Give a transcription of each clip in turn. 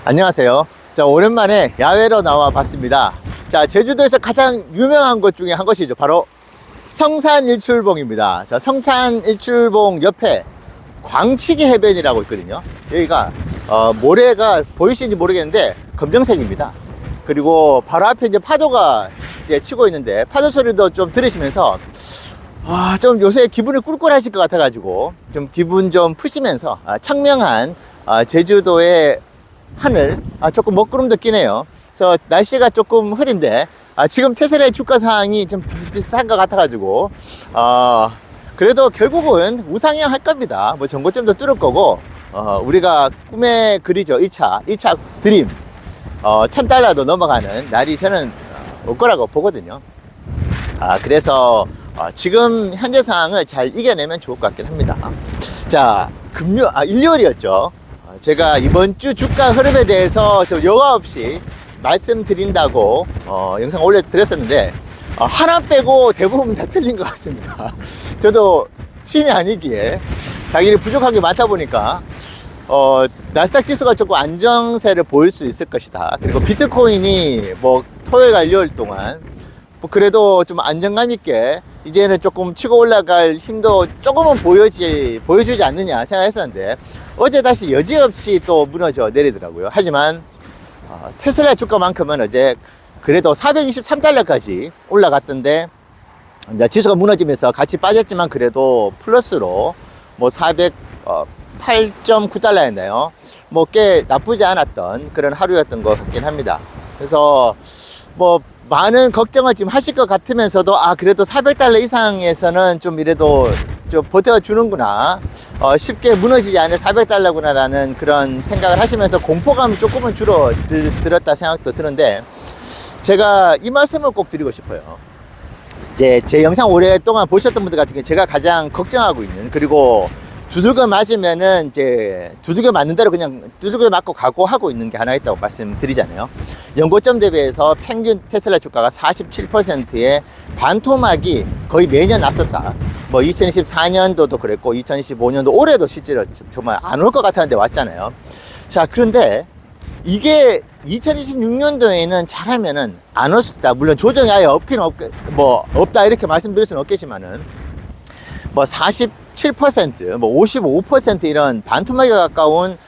안녕하세요. 자, 오랜만에 야외로 나와 봤습니다. 자, 제주도에서 가장 유명한 곳 중에 한 곳이죠. 바로 성산일출봉입니다. 자, 성산일출봉 옆에 광치기 해변이라고 있거든요. 여기가 모래가 보이시는지 모르겠는데 검정색입니다. 그리고 바로 앞에 이제 파도가 이제 치고 있는데 파도 소리도 좀 들으시면서 좀 요새 기분이 꿀꿀하실 것 같아가지고 좀 기분 좀 푸시면서 청명한 제주도의 하늘, 조금 먹구름도 끼네요. 그래서 날씨가 조금 흐린데 지금 테슬라의 주가 상황이 좀 비슷비슷한 것 같아가지고 그래도 결국은 우상향 할 겁니다. 뭐 전고점도 뚫을 거고 우리가 꿈에 그리죠. 1차 드림 $1000도 넘어가는 날이 저는 올 거라고 보거든요. 그래서 지금 현재 상황을 잘 이겨내면 좋을 것 같긴 합니다. 자, 일요일이었죠. 제가 이번 주 주가 흐름에 대해서 좀 여과 없이 말씀드린다고 영상 올려드렸었는데 하나 빼고 대부분 다 틀린 것 같습니다. 저도 신이 아니기에 당연히 부족한 게 많다 보니까 나스닥 지수가 조금 안정세를 보일 수 있을 것이다. 그리고 비트코인이 뭐 토요일과 일요일 동안 뭐 그래도 좀 안정감 있게 이제는 조금 치고 올라갈 힘도 조금은 보여주지 않느냐 생각했었는데 어제 다시 여지없이 또 무너져 내리더라고요. 하지만 테슬라 주가만큼은 어제 그래도 $423까지 올라갔던데 지수가 무너지면서 같이 빠졌지만 그래도 플러스로 뭐 408.9달러였나요? 뭐 꽤 나쁘지 않았던 그런 하루였던 것 같긴 합니다. 그래서 뭐 많은 걱정을 지금 하실 것 같으면서도 그래도 $400 이상에서는 좀 이래도 좀 버텨주는구나, 쉽게 무너지지 않을 $400구나 라는 그런 생각을 하시면서 공포감이 조금은 줄어들었다 생각도 드는데 제가 이 말씀을 꼭 드리고 싶어요. 이제 제 영상 오랫동안 보셨던 분들 같은 경우 제가 가장 걱정하고 있는, 그리고 두들겨 맞으면은 이제 두들겨 맞는 대로 그냥 두들겨 맞고 각오하고 있는 게 하나 있다고 말씀드리잖아요. 연고점 대비해서 평균 테슬라 주가가 47%의 반토막이 거의 매년 났었다. 뭐 2024년도도 그랬고 2025년도 올해도 실제로 정말 안 올 것 같았는데 왔잖아요. 자, 그런데 이게 2026년도에는 잘하면은 안 올 수 있다. 물론 조정이 아예 없다 이렇게 말씀드릴 수는 없겠지만은 뭐 47%, 뭐 55% 이런 반토막에 가까운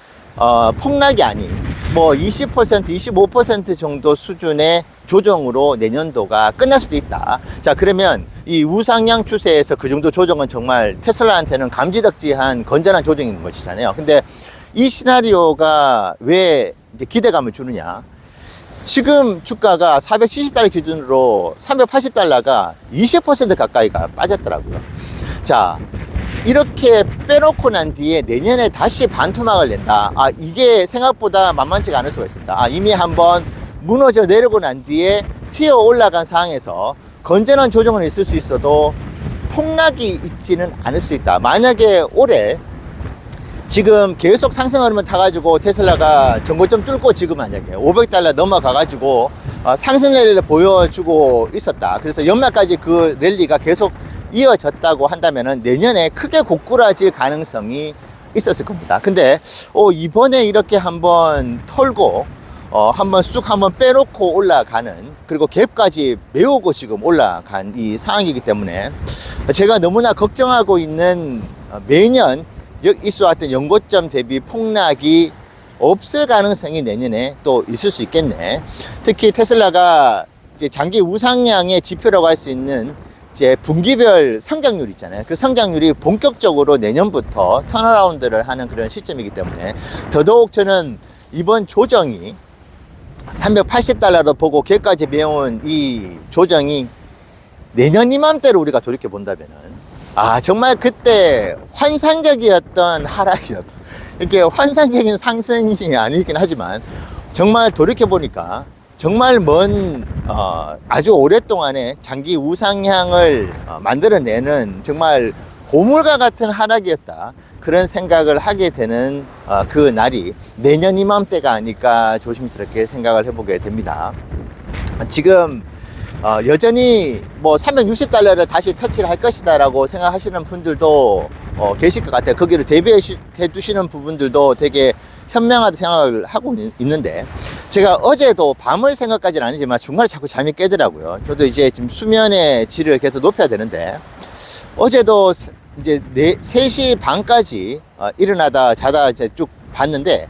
폭락이 아닌 뭐 20%, 25% 정도 수준의 조정으로 내년도가 끝날 수도 있다. 자, 그러면 이 우상향 추세에서 그 정도 조정은 정말 테슬라한테는 감지덕지한 건전한 조정인 것이잖아요. 근데 이 시나리오가 왜 이제 기대감을 주느냐? 지금 주가가 $470 기준으로 $380가 20% 가까이가 빠졌더라고요. 자, 이렇게 빼놓고 난 뒤에 내년에 다시 반토막을 낸다. 이게 생각보다 만만치가 않을 수가 있습니다. 이미 한번 무너져 내리고 난 뒤에 튀어 올라간 상황에서 건전한 조정은 있을 수 있어도 폭락이 있지는 않을 수 있다. 만약에 올해 지금 계속 상승 흐름을 타가지고 테슬라가 전고점 뚫고 지금 만약에 $500 넘어가가지고 상승 랠리를 보여주고 있었다. 그래서 연말까지 그 랠리가 계속 이어졌다고 한다면은 내년에 크게 고꾸라질 가능성이 있었을 겁니다. 근데 이번에 이렇게 한번 털고 한번 쑥 한번 빼놓고 올라가는, 그리고 갭까지 메우고 지금 올라간 이 상황이기 때문에 제가 너무나 걱정하고 있는 매년 있어왔던 연고점 대비 폭락이 없을 가능성이 내년에 또 있을 수 있겠네. 특히 테슬라가 이제 장기 우상향의 지표라고 할 수 있는 이제 분기별 성장률 있잖아요. 그 성장률이 본격적으로 내년부터 턴어라운드를 하는 그런 시점이기 때문에 더더욱 저는 이번 조정이 $380로 보고 걔까지 메운 이 조정이 내년 이맘때로 우리가 돌이켜 본다면은 정말 그때 환상적이었던 하락이었다. 이렇게 환상적인 상승이 아니긴 하지만 정말 돌이켜 보니까 정말 먼 아주 오랫동안의 장기 우상향을 만들어내는 정말 고물과 같은 하락이었다. 그런 생각을 하게 되는 그 날이 내년 이맘때가 아닐까 조심스럽게 생각을 해보게 됩니다. 지금 여전히 뭐 $360를 다시 터치를 할 것이다 라고 생각하시는 분들도 계실 것 같아요. 거기를 대비해 두시는 부분들도 되게 현명하다 생각을 하고 있는데, 제가 어제도 밤을 생각까지는 아니지만 중간에 자꾸 잠이 깨더라고요. 저도 이제 지금 수면의 질을 계속 높여야 되는데, 어제도 이제 3시 반까지 일어나다 자다 이제 쭉 봤는데,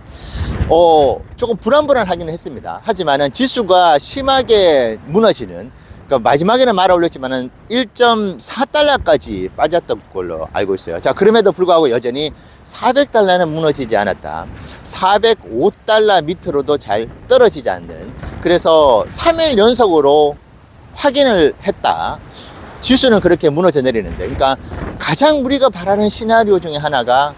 조금 불안불안하기는 했습니다. 하지만은 지수가 심하게 무너지는, 그러니까 마지막에는 말아 올렸지만은 1.4달러까지 빠졌던 걸로 알고 있어요. 자, 그럼에도 불구하고 여전히 400달러는 무너지지 않았다. 405달러 밑으로도 잘 떨어지지 않는, 그래서 3일 연속으로 확인을 했다. 지수는 그렇게 무너져 내리는데, 그러니까 가장 우리가 바라는 시나리오 중에 하나가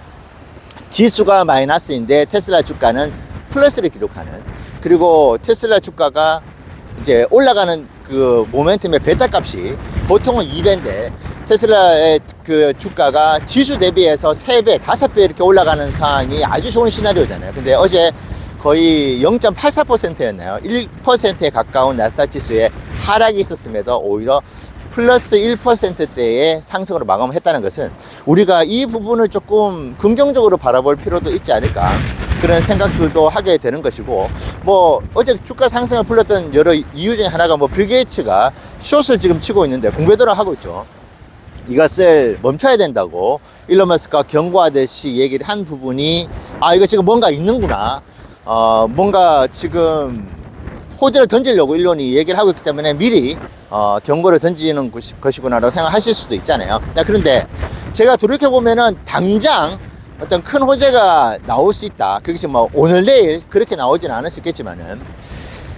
지수가 마이너스인데 테슬라 주가는 플러스를 기록하는, 그리고 테슬라 주가가 이제 올라가는 그 모멘텀의 베타 값이 보통은 2배인데 테슬라의 그 주가가 지수 대비해서 3배, 5배 이렇게 올라가는 상황이 아주 좋은 시나리오잖아요. 근데 어제 거의 0.84%였나요? 1%에 가까운 나스닥 지수에 하락이 있었음에도 오히려 플러스 1%대의 상승으로 마감했다는 것은 우리가 이 부분을 조금 긍정적으로 바라볼 필요도 있지 않을까, 그런 생각들도 하게 되는 것이고, 뭐 어제 주가 상승을 불렀던 여러 이유 중에 하나가 뭐 빌 게이츠가 숏을 지금 치고 있는데 공배도를 하고 있죠. 이것을 멈춰야 된다고 일론 머스크가 경고하듯이 얘기를 한 부분이, 이거 지금 뭔가 있는구나, 뭔가 지금 호재를 던지려고 일론이 얘기를 하고 있기 때문에 미리 경고를 던지는 것이구나라고 생각하실 수도 있잖아요. 그런데 제가 돌이켜보면은 당장 어떤 큰 호재가 나올 수 있다, 그것이 뭐 오늘 내일 그렇게 나오지는 않을 수 있겠지만은,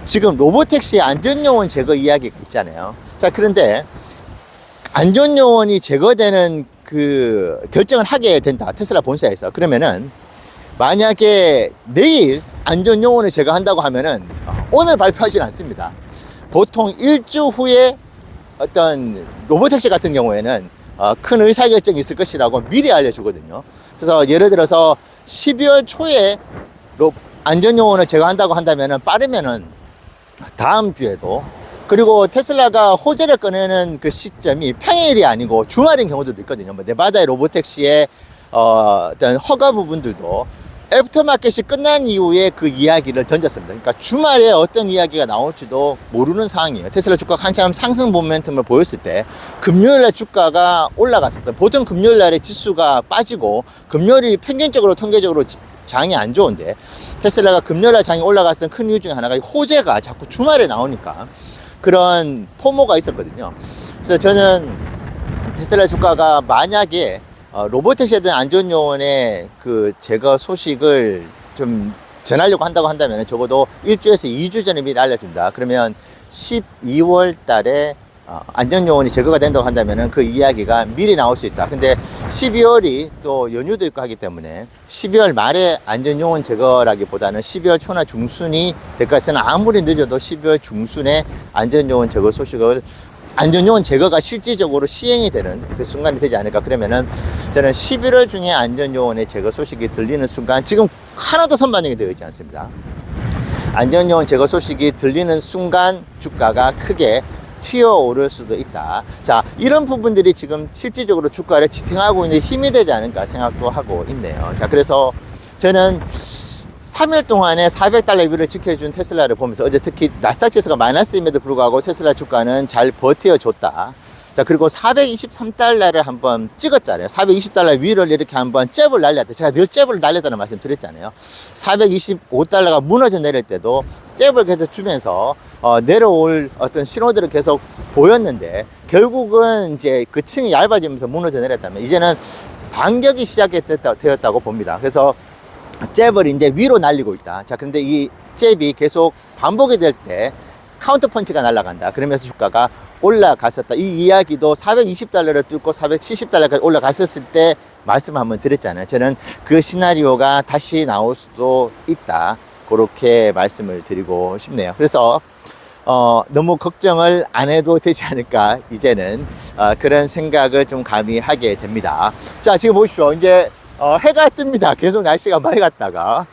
지금 로보택시 안전요원 제거 이야기가 있잖아요. 자, 그런데 안전요원이 제거되는 그 결정을 하게 된다, 테슬라 본사에서. 그러면은 만약에 내일 안전요원을 제거한다고 하면은 오늘 발표하지는 않습니다. 보통 일주 후에 어떤 로보택시 같은 경우에는 큰 의사결정이 있을 것이라고 미리 알려주거든요. 그래서 예를 들어서 12월 초에 안전요원을 제거한다고 한다면은 빠르면은 다음 주에도, 그리고 테슬라가 호재를 꺼내는 그 시점이 평일이 아니고 주말인 경우들도 있거든요. 뭐 네바다의 로보택시의 어떤 허가 부분들도 애프터마켓이 끝난 이후에 그 이야기를 던졌습니다. 그러니까 주말에 어떤 이야기가 나올지도 모르는 상황이에요. 테슬라 주가가 한참 상승 모멘텀을 보였을 때 금요일날 주가가 올라갔을 때, 보통 금요일날에 지수가 빠지고 금요일이 평균적으로 통계적으로 장이 안 좋은데, 테슬라가 금요일날 장이 올라갔을 큰 이유 중에 하나가 호재가 자꾸 주말에 나오니까 그런 포모가 있었거든요. 그래서 저는 테슬라 주가가 만약에 로보택시에 대한 안전요원의 그 제거 소식을 좀 전하려고 한다고 한다면 적어도 1주에서 2주 전에 미리 알려준다. 그러면 12월 달에 안전요원이 제거가 된다고 한다면 그 이야기가 미리 나올 수 있다. 근데 12월이 또 연휴도 있고 하기 때문에 12월 말에 안전요원 제거라기보다는 12월 초나 중순이 될 것 같으나, 아무리 늦어도 12월 중순에 안전요원 제거 소식을, 안전요원 제거가 실질적으로 시행이 되는 그 순간이 되지 않을까. 그러면은 저는 11월 중에 안전요원의 제거 소식이 들리는 순간, 지금 하나도 선반영이 되어 있지 않습니다. 안전요원 제거 소식이 들리는 순간 주가가 크게 튀어오를 수도 있다. 자, 이런 부분들이 지금 실질적으로 주가를 지탱하고 있는 힘이 되지 않을까 생각도 하고 있네요. 자, 그래서 저는 3일 동안에 400달러 위를 지켜준 테슬라를 보면서, 어제 특히 나스닥 지수가 마이너스임에도 불구하고 테슬라 주가는 잘 버텨줬다. 자, 그리고 423달러를 한번 찍었잖아요. 420달러 위를 이렇게 한번 잽을 날렸다. 제가 늘 잽을 날렸다는 말씀 드렸잖아요. 425달러가 무너져 내릴 때도 잽을 계속 주면서 내려올 어떤 신호들을 계속 보였는데, 결국은 이제 그 층이 얇아지면서 무너져 내렸다면 이제는 반격이 시작되었다고 봅니다. 그래서 잽을 이제 위로 날리고 있다. 자, 그런데 이 잽이 계속 반복이 될 때 카운터 펀치가 날아간다. 그러면서 주가가 올라갔었다. 이 이야기도 420달러를 뚫고 470달러까지 올라갔었을 때 말씀 한번 드렸잖아요. 저는 그 시나리오가 다시 나올 수도 있다, 그렇게 말씀을 드리고 싶네요. 그래서 너무 걱정을 안 해도 되지 않을까, 이제는 그런 생각을 좀 감히 하게 됩니다. 자, 지금 보십시오. 이제 해가 뜹니다. 계속 날씨가 맑았다가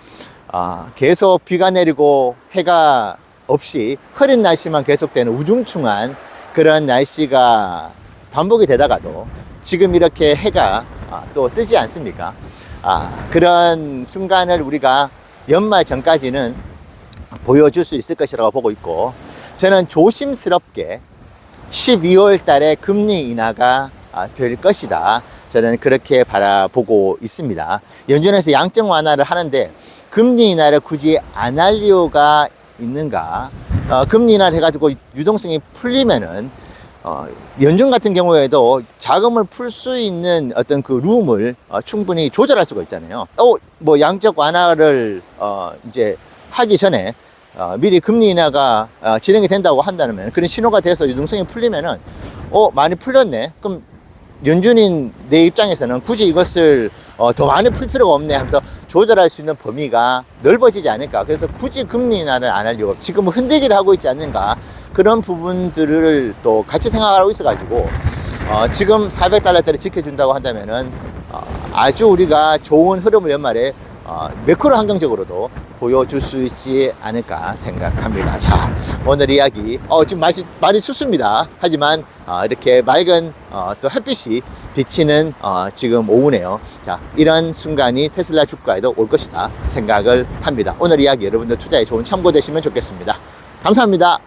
계속 비가 내리고 해가 없이 흐린 날씨만 계속되는 우중충한 그런 날씨가 반복이 되다가도 지금 이렇게 해가 또 뜨지 않습니까? 그런 순간을 우리가 연말 전까지는 보여줄 수 있을 것이라고 보고 있고, 저는 조심스럽게 12월 달에 금리 인하가 될 것이다. 저는 그렇게 바라보고 있습니다. 연준에서 양적 완화를 하는데 금리 인하를 굳이 안 할 이유가 있는가? 금리 인하를 해가지고 유동성이 풀리면은 연준 같은 경우에도 자금을 풀 수 있는 어떤 그 룸을 충분히 조절할 수가 있잖아요. 뭐 양적 완화를 이제 하기 전에 미리 금리 인하가 진행이 된다고 한다면, 그런 신호가 돼서 유동성이 풀리면은 많이 풀렸네. 그럼 연준인 내 입장에서는 굳이 이것을 더 많이 풀 필요가 없네 하면서 조절할 수 있는 범위가 넓어지지 않을까. 그래서 굳이 금리 인하를 안 할 이유가, 지금 흔들기를 하고 있지 않는가, 그런 부분들을 또 같이 생각하고 있어가지고 지금 400달러대를 지켜준다고 한다면은 아주 우리가 좋은 흐름을 연말에 매크로 환경적으로도 보여줄 수 있지 않을까 생각합니다. 자, 오늘 이야기 지금 많이 춥습니다. 하지만 이렇게 맑은 또 햇빛이 비치는 지금 오후네요. 자, 이런 순간이 테슬라 주가에도 올 것이다 생각을 합니다. 오늘 이야기 여러분들 투자에 좋은 참고 되시면 좋겠습니다. 감사합니다.